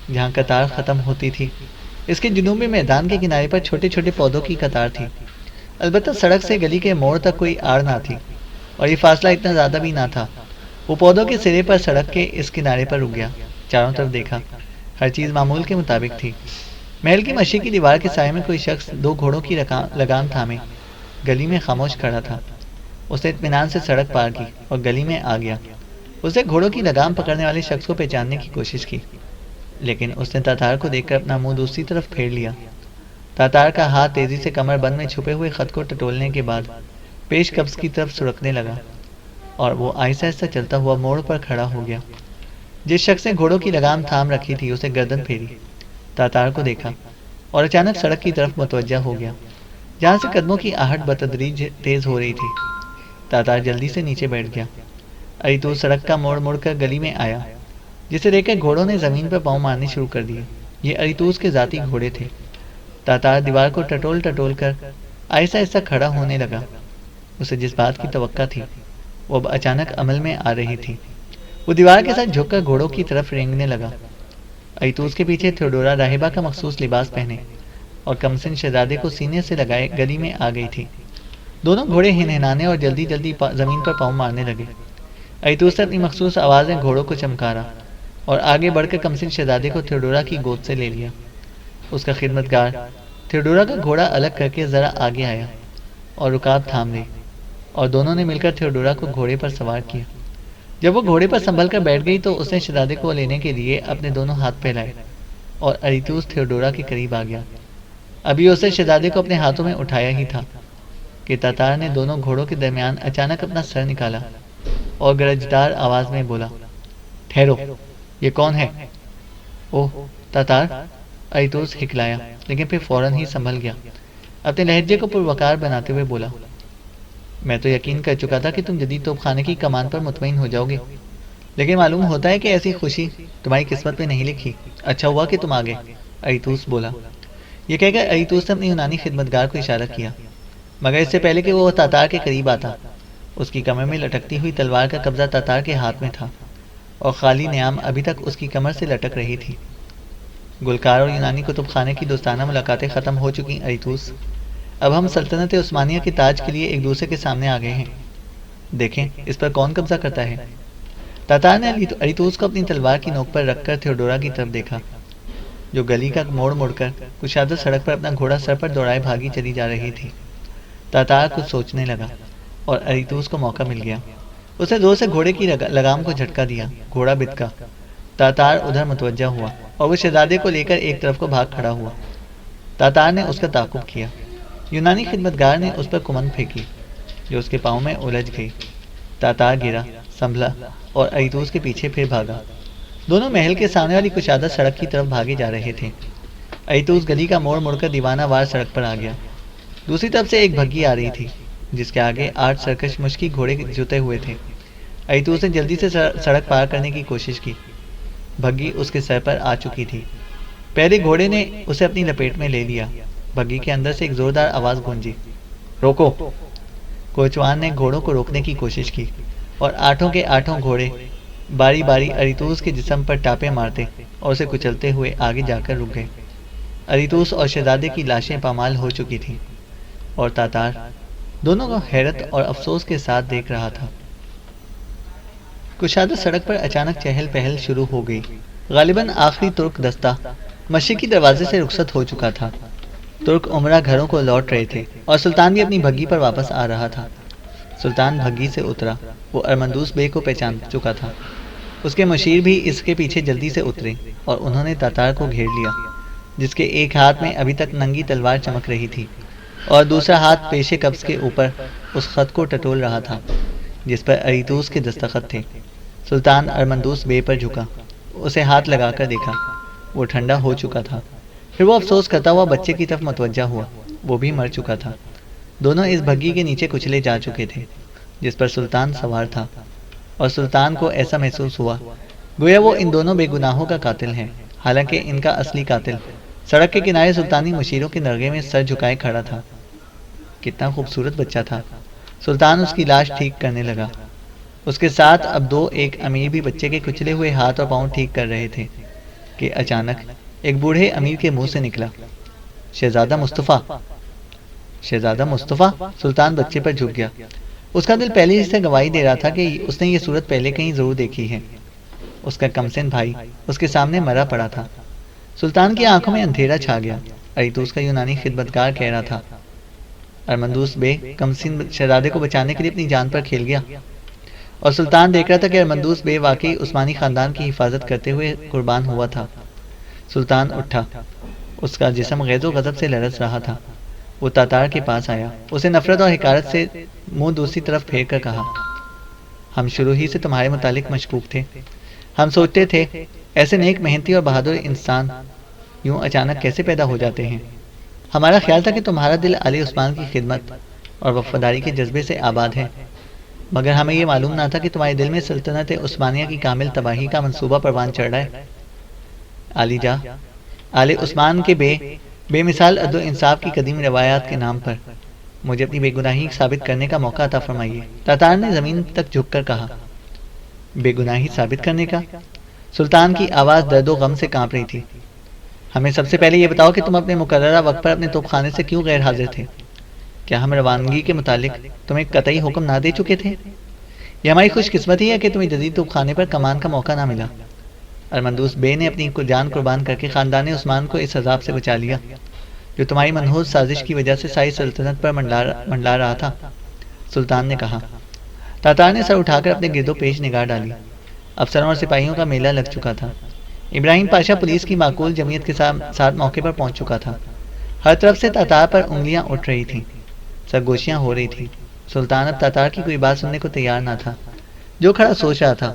جہاں قطار ختم ہوتی تھی اس کے جنوبی میدان کے کنارے پر چھوٹے چھوٹے پودوں کی قطار تھی۔ البتہ سڑک سے گلی کے موڑ تک کوئی آڑ نہ تھی، اور یہ فاصلہ اتنا زیادہ بھی نہ تھا۔ وہ پودوں کے سرے پر سڑک کے اس کنارے پر رک گیا، چاروں طرف دیکھا، ہر چیز معمول کے مطابق تھی۔ محل کی مشرقی دیوار کے سائے میں کوئی شخص دو گھوڑوں کی لگام تھامے گلی میں خاموش کھڑا تھا۔ اس نے اطمینان سے سڑک پار کی اور گلی میں آ گیا۔ اس نے گھوڑوں کی لگام پکڑنے والے شخص کو پہچاننے کی کوشش کی، لیکن اس نے تاتار کو دیکھ کر اپنا منہ دوسری طرف پھیر لیا۔ تاتار کا ہاتھ تیزی سے کمر بند میں چھپے ہوئے خط کو ٹٹولنے کے بعد پیش قبض کی طرف سڑکنے لگا، اور وہ آہستہ آہستہ چلتا ہوا موڑ پر کھڑا ہو گیا۔ جس شخص نے گھوڑوں کی لگام تھام رکھی تھی اسے گردن پھیری، تاتار کو دیکھا اور اچانک سڑک کی طرف متوجہ ہو گیا، جہاں سے قدموں کی آہٹ بتدریج تیز ہو رہی تھی۔ تاتار جلدی سے نیچے بیٹھ گیا۔ اریتوس سڑک کا موڑ مڑ کر گلی میں آیا، جسے دیکھ کر گھوڑوں نے زمین پر پاؤں مارنے شروع کر دیے۔ یہ اریتوس کے ذاتی گھوڑے تھے۔ تاتار دیوار کو ٹٹول کر آہستہ آہستہ کھڑا ہونے لگا۔ اسے جس بات کی توقع تھی وہ اب اچانک عمل میں آ رہی تھی۔ وہ دیوار کے ساتھ جھک کر گھوڑوں کی طرف رینگنے لگا۔ اریتوس کے پیچھے تھیوڈورا راہبہ کا مخصوص لباس پہنے اور کمسن شہزادے کو سینے سے لگائے گلی میں آ گئی تھی۔ دونوں گھوڑے ہنہنانے اور جلدی جلدی زمین پر پاؤں مارنے لگے۔ اریتوس نے اپنی مخصوص آواز میں گھوڑوں کو چمکارا اور آگے بڑھ کر کمسن شہزادے کو تھیوڈورا کی گود سے لے لیا۔ اس کا خدمتگار تھیوڈورا کا گھوڑا الگ کر کے ذرا آگے آیا اور رکاب تھام لی، اور دونوں نے مل کر تھیوڈورا کو گھوڑے پر سوار کیا۔ جب وہ گھوڑے پر سنبھل کر بیٹھ گئی تو اس نے شہزادے کو لینے کے لیے اپنے دونوں ہاتھ پھیلائے، اور اریتوس تھیوڈورا کے قریب آ گیا۔ ابھی اس نے شہزادے کو اپنے ہاتھوں میں اٹھایا ہی تھا کہ تاتار نے دونوں گھوڑوں کے درمیان اچانک اپنا سر نکالا اور گرجدار آواز میں بولا، ٹھہرو، یہ کون ہے؟ اوہ تاتار! اریتوس ہکلایا، لیکن پھر فوراً ہی سنبھل گیا۔ اپنے لہجے کو پروقار بناتے ہوئے بولا، میں تو یقین کر چکا تھا کہ تم جدید توپ خانے کی کمان پر مطمئن ہو جاؤ گے، لیکن معلوم ہوتا ہے کہ ایسی خوشی تمہاری قسمت میں نہیں لکھی۔ اچھا ہوا کہ تم آ گئے، اریتوس بولا۔ یہ کہہ کر اریتوس نے اپنی یونانی خدمتگار کو اشارہ کیا، مگر اس سے پہلے کہ وہ تاتار کے قریب آتا، اس کی کمر میں لٹکتی ہوئی تلوار کا قبضہ تاتار کے ہاتھ میں تھا، اور خالی نیام ابھی تک اس کی کمر سے لٹک رہی تھی۔ گلکار اور یونانی کتب خانے کی دوستانہ ملاقاتیں ختم ہو چکی اریتوس، اب ہم سلطنت عثمانیہ کے تاج کے لیے ایک دوسرے کے سامنے آ گئے ہیں، دیکھیں اس پر کون قبضہ کرتا ہے۔ تاتار نے اریتوس کو اپنی تلوار کی نوک پر رکھ کر تھیوڈورا کی طرف دیکھا، جو گلی کا موڑ مڑ کر کشادہ سڑک پر اپنا گھوڑا سر پر دوڑائے بھاگی چلی جا رہی تھی۔ تاتار کچھ سوچنے لگا اور اریتوس کو موقع مل گیا۔ اس نے زور سے گھوڑے کی لگام کو جھٹکا دیا، گھوڑا بتکا۔ تاتار ادھر متوجہ ہوا اور وہ شہزادے کو لے کر ایک طرف کو بھاگ کھڑا ہوا۔ تاتار نے اس کا تعاقب کیا۔ یونانی خدمتگار نے اس پر کمند پھینکی جو اس کے پاؤں میں الجھ گئی۔ تاتار گرا، سنبھلا اور اریتوس کے پیچھے پھر بھاگا۔ دونوں محل کے سامنے والی کشادہ سڑک کی طرف بھاگے جا رہے تھے۔ اریتوس گلی کا موڑ مڑ کر دیوانہ وار سڑک پر آ گیا۔ دوسری طرف سے ایک بھگی آ رہی تھی جس کے آگے 8 سرکش مشکی گھوڑے جتے ہوئے تھے۔ اریتوس نے جلدی سے سڑک پار کرنے کی کوشش کی۔ بھگی اس کے سر پر آ چکی تھی۔ پہلے گھوڑے نے اسے اپنی لپیٹ میں لے لیا۔ بھگی کے اندر سے ایک زوردار آواز گونجی، روکو! کوچوان نے گھوڑوں کو روکنے کی کوشش کی اور 8 کے 8 گھوڑے باری باری اریتوس کے جسم پر ٹاپے مارتے اور اسے کچلتے ہوئے آگے جا کر رک گئے۔ اریتوس اور شہزادے کی لاشیں پامال ہو چکی تھیں، اور تاتار دونوں کو حیرت اور افسوس کے ساتھ دیکھ رہا تھا۔ کشادہ سڑک پر اچانک چہل پہل شروع ہو گئی۔ غالباً آخری ترک دستہ مشرقی دروازے سے رخصت ہو چکا تھا۔ ترک عمرہ گھروں کو لوٹ رہے تھے اور سلطان بھی اپنی بھگی پر واپس آ رہا تھا۔ سلطان بھگی سے اترا، وہ ارمندوس بے کو پہچان چکا تھا۔ اس کے مشیر بھی اس کے پیچھے جلدی سے اترے اور انہوں نے تاتار کو گھیر لیا، جس کے ایک ہاتھ میں ابھی تک ننگی تلوار چمک رہی تھی اور دوسرا ہاتھ پیشے قبض کے اوپر اس خط کو ٹٹول رہا تھا جس پر اریتوس کے دستخط تھے۔ سلطان ارمندوس بے پر جھکا، اسے ہاتھ لگا کر دیکھا وہ ٹھنڈا ہو چکا تھا۔ پھر وہ افسوس کرتا ہوا بچے کی طرف متوجہ ہوا، وہ بھی مر چکا تھا۔ دونوں اس بھگی کے نیچے کچلے جا چکے تھے جس پر سلطان سوار تھا، اور سلطان کو ایسا محسوس ہوا گویا وہ ان دونوں بے گناہوں کا قاتل ہے، حالانکہ ان کا اصلی قاتل سڑک کے کنارے سلطانی مشیروں کے نرغے میں سر جھکائے کھڑا تھا۔ کتنا خوبصورت بچہ تھا۔ سلطان اس کی لاش ٹھیک کرنے لگا۔ اس کے ساتھ اب دو ایک امیر بھی بچے کے کچلے ہوئے ہاتھ اور پاؤں ٹھیک کر رہے تھے کہ اچانک ایک بوڑھے امیر کے منہ سے نکلا، شہزادہ مصطفیٰ۔ شہزادہ مصطفیٰ؟ سلطان بچے پر جھک گیا۔ اس کا دل پہلے ہی سے گواہی دے رہا تھا کہ اس نے یہ صورت پہلے کہیں ضرور دیکھی ہے۔ اس کا کمسن بھائی اس کے سامنے مرا پڑا تھا۔ سلطان کی آنکھوں میں اندھیرا چھا گیا۔ اریتوس کا یونانی خدمتگار کہہ رہا تھا، ارمندوس بے کمسن شہزادے کو بچانے کے لیے اپنی جان پر کھیل گیا، اور سلطان دیکھ رہا تھا کہ ارمندوس بے واقعی عثمانی خاندان کی حفاظت کرتے ہوئے قربان ہوا تھا۔ سلطان اٹھا، اس کا جسم غیظ و غضب سے لرز رہا تھا۔ وہ تاتار کے پاس آیا، اسے نفرت اور حقارت سے منہ دوسری طرف پھیر کر کہا، ہم شروع ہی سے تمہارے متعلق مشکوک تھے۔ ہم سوچتے تھے ایسے نیک محنتی اور بہادر انسان یوں اچانک کیسے پیدا ہو جاتے ہیں۔ ہمارا خیال تھا کہ تمہارا دل علی عثمان کی خدمت اور وفاداری کے جذبے سے آباد ہے، مگر ہمیں یہ معلوم نہ تھا کہ تمہارے دل میں سلطنت عثمانیہ کی کامل تباہی کا منصوبہ پروان چڑھ رہا ہے۔ علی جا، آل عثمان کے بے مثال عدل و انصاف کی قدیم روایات کے نام پر مجھے اپنی بے گناہی ثابت کرنے کا موقع عطا فرمائیے۔ تاتار نے زمین تک جھک کر کہا، بے گناہی ثابت کرنے کا؟ سلطان کی آواز درد و غم سے کانپ رہی تھی۔ ہمیں سب سے پہلے یہ بتاؤ کہ تم اپنے مقررہ وقت پر اپنے توپ خانے سے کیوں غیر حاضر تھے؟ کیا ہم روانگی کے متعلق تمہیں قطعی حکم نہ دے چکے تھے؟ یہ ہماری خوش قسمتی ہے کہ تمہیں جدید توپ خانے پر کمان کا موقع نہ ملا۔ ارمندوس بے نے اپنی جان قربان کر کے خاندان عثمان کو اس عذاب سے بچا لیا جو تمہاری منحوس سازش کی وجہ سے ساری سلطنت پر منڈلا رہا تھا، سلطان نے کہا۔ تاتار نے سر اٹھا کر اپنے گرد و پیش نگاہ ڈالی۔ افسروں اور سپاہیوں کا میلہ لگ چکا تھا۔ ابراہیم پاشا پولیس کی معقول جمعیت کے ساتھ موقع پر پہنچ چکا تھا۔ ہر طرف سے تاتار پر انگلیاں اٹھ رہی تھیں، سرگوشیاں ہو رہی تھیں۔ سلطان اب تاتار کی کوئی بات سننے کو تیار نہ تھا۔ جو کھڑا سوچ رہا تھا،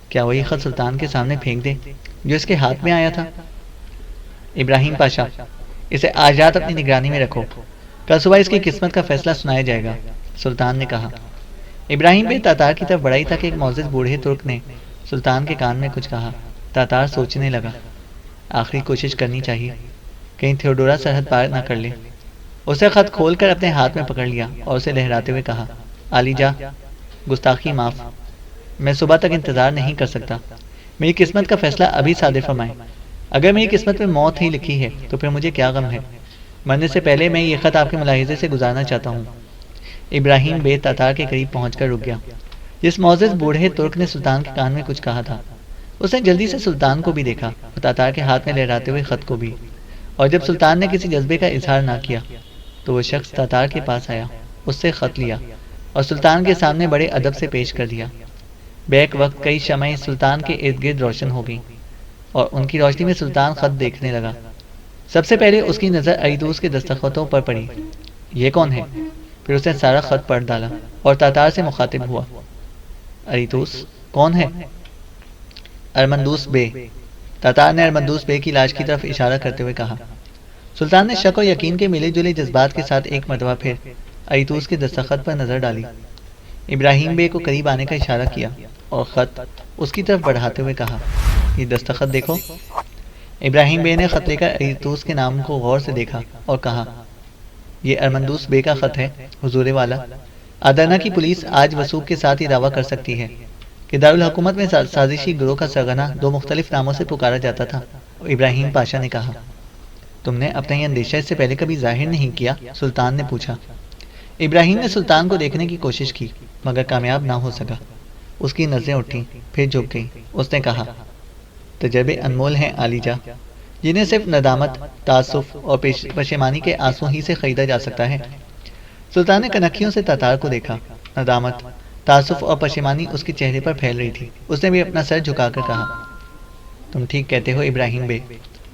کیا وہی خط سلطان کے سامنے پھینک دے جو اس کے ہاتھ میں آیا تھا؟ ابراہیم پاشا، اسے آج رات اپنی نگرانی میں رکھو، کل صبح اس کی قسمت کا فیصلہ سنایا جائے گا، سلطان نے کہا۔ ابراہیم بے تاتار کی طرف بڑھائی تھا کہ ایک معزز بوڑھے ترک نے سلطان کے کان میں کچھ کہا۔ تاتار سوچنے لگا، آخری کوشش کرنی چاہیے، کہیں تھیوڈورا سرحد پار نہ کر لے۔ اسے خط کھول کر اپنے ہاتھ میں پکڑ لیا اور اسے لہراتے ہوئے کہا، علی جا، گستاخی معاف، میں صبح تک انتظار نہیں کر سکتا، میری قسمت کا فیصلہ ابھی صادر فرمائیں۔ اگر میری قسمت میں موت ہی لکھی ہے تو پھر مجھے کیا غم ہے؟ مرنے سے پہلے میں یہ خط آپ کے ملاحظے سے گزارنا چاہتا ہوں۔ ابراہیم بے تاتار کے قریب پہنچ کر رک گیا۔ جس معزز بوڑھے ترک نے سلطان کے کان میں کچھ کہا تھا، اس نے جلدی سے سلطان کو بھی دیکھا اور تاتار کے ہاتھ میں لہراتے ہوئے خط کو بھی، اور جب سلطان نے کسی جذبے کا اظہار نہ کیا تو وہ شخص تاتار کے پاس آیا، اس سے خط لیا اور سلطان کے سامنے بڑے ادب سے پیش کر دیا۔ بیک وقت کئی شمعیں سلطان کے ارد گرد روشن ہو گئیں اور ان کی روشنی میں سلطان خط دیکھنے لگا۔ سب سے پہلے اس کی نظر اریتوس کے دستخطوں پر پڑی۔ یہ کون ہے؟ پھر اس نے سارا خط پڑھ ڈالا اور تاتار سے مخاطب ہوا، اریتوس کون ہے؟ ارمندوس بے، تاتار نے ارمندوس بے کی لاش کی طرف اشارہ کرتے ہوئے کہا۔ سلطان نے شک اور یقین کے ملے جلے جذبات کے ساتھ ایک مرتبہ پھر اریتوس کے دستخط پر نظر ڈالی۔ ابراہیم بے کو قریب آنے کا اشارہ کیا اور خط اس کی طرف بڑھاتے ہوئے کہا، یہ دستخط دیکھو۔ ابراہیم بے نے خط لے کر اریتوس کے نام کو غور سے دیکھا اور کہا، یہ ارمندوس بے کا خط ہے حضور والا۔ ادرنا کی پولیس آج وثوق کے ساتھ یہ دعویٰ کر سکتی ہے کہ دارالحکومت میں سازشی گروہ کا سرغنہ دو مختلف ناموں سے پکارا جاتا تھا۔ ابراہیم پاشا نے کہا، تم نے اپنا یہ اندیشہ اس سے پہلے کبھی ظاہر نہیں کیا؟ سلطان نے پوچھا۔ ابراہیم نے سلطان کو دیکھنے کی کوشش کی مگر کامیاب نہ ہو سکا۔ اس کی نظریں اٹھیں پھر جھک گئیں۔ اس نے کہا، تجربے انمول ہیں علی جا، جنہیں صرف ندامت، تعصف اور پشیمانی کے آنسو ہی سے خریدا جا سکتا ہے۔ سلطان نے کنکھیوں سے تاتار کو دیکھا۔ ندامت، تعصف اور پشیمانی اس کے چہرے پر پھیل رہی تھی۔ اس نے بھی اپنا سر جھکا کر کہا، تم ٹھیک کہتے ہو ابراہیم بے،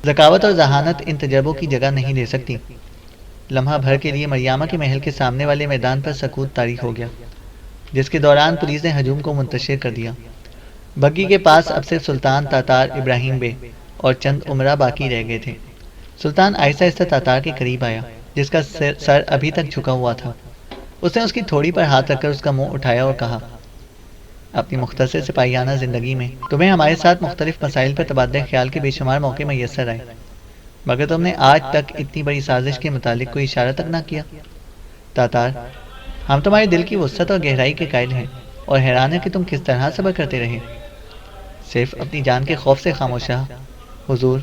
ذکاوت اور ذہانت ان تجربوں کی جگہ نہیں لے سکتی۔ لمحہ بھر کے لیے مریامہ کے محل کے سامنے والے میدان پر سکوت طاری ہو گیا، جس کے دوران پولیس نے ہجوم کو منتشر کر دیا۔ بگی کے پاس اب صرف سلطان، تاتار، ابراہیم بے اور چند عمرہ باقی رہ گئے تھے۔ سلطان آہستہ آہستہ تاتار کے قریب آیا جس کا سر ابھی تک جھکا ہوا تھا۔ اس نے اس کی تھوڑی پر ہاتھ رکھ کر اس کا منہ اٹھایا اور کہا، اپنی مختصر سپاہیانہ زندگی میں تمہیں ہمارے ساتھ مختلف مسائل پر تبادلہ خیال کے بے شمار موقع میسر آئے، مگر تم نے آج تک اتنی بڑی سازش کے متعلق کوئی اشارہ تک نہ کیا۔ تاتار، ہم تمہارے دل کی وسعت اور گہرائی کے قائل ہیں اور حیران ہیں کہ تم کس طرح صبر کرتے رہے، صرف اپنی جان کے خوف سے خاموش رہا۔ حضور،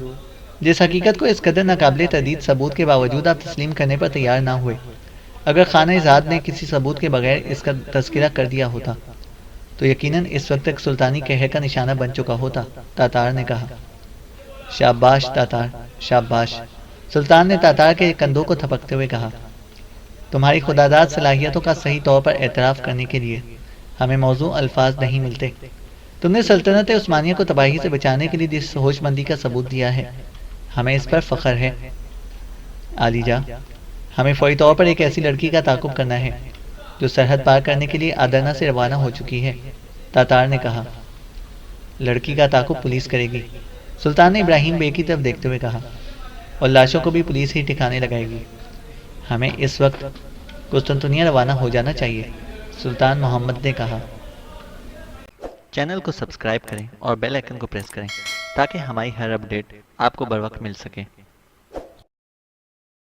جس حقیقت کو اس قدر ناقابل تردید ثبوت کے باوجود آپ تسلیم کرنے پر تیار نہ ہوئے، اگر خانہ زاد نے کسی ثبوت کے بغیر اس کا تذکرہ کر دیا ہوتا تو یقیناً اس وقت تک سلطانی قہر کا نشانہ بن چکا ہوتا، تاتار نے کہا۔ شاباش تاتار، شاباش، سلطان نے تاتار کے کندھوں کو تھپکتے ہوئے کہا۔ تمہاری خداداد صلاحیتوں کا صحیح طور پر اعتراف کرنے کے لیے ہمیں موزوں الفاظ نہیں ملتے۔ تم نے سلطنت عثمانیہ کو تباہی سے بچانے کے لیے جس ہوش مندی کا ثبوت دیا ہے، ہمیں اس پر فخر ہے۔ عالیجا، ہمیں فوری طور پر ایک ایسی لڑکی کا تعاقب کرنا ہے جو سرحد پار کرنے کے لیے آدرنا سے روانہ ہو چکی ہے، تاتار نے کہا۔ لڑکی کا تعاقب پولیس کرے گی، سلطان نے ابراہیم بے کی طرف دیکھتے ہوئے کہا، اور لاشوں کو بھی پولیس ہی ٹھکانے لگائے گی۔ ہمیں اس وقت قسطنطنیہ روانہ ہو جانا چاہیے، سلطان محمد نے کہا۔ چینل کو سبسکرائب کریں اور بیل آئیکن کو پریس کریں تاکہ ہماری ہر اپڈیٹ آپ کو بر وقت مل سکے۔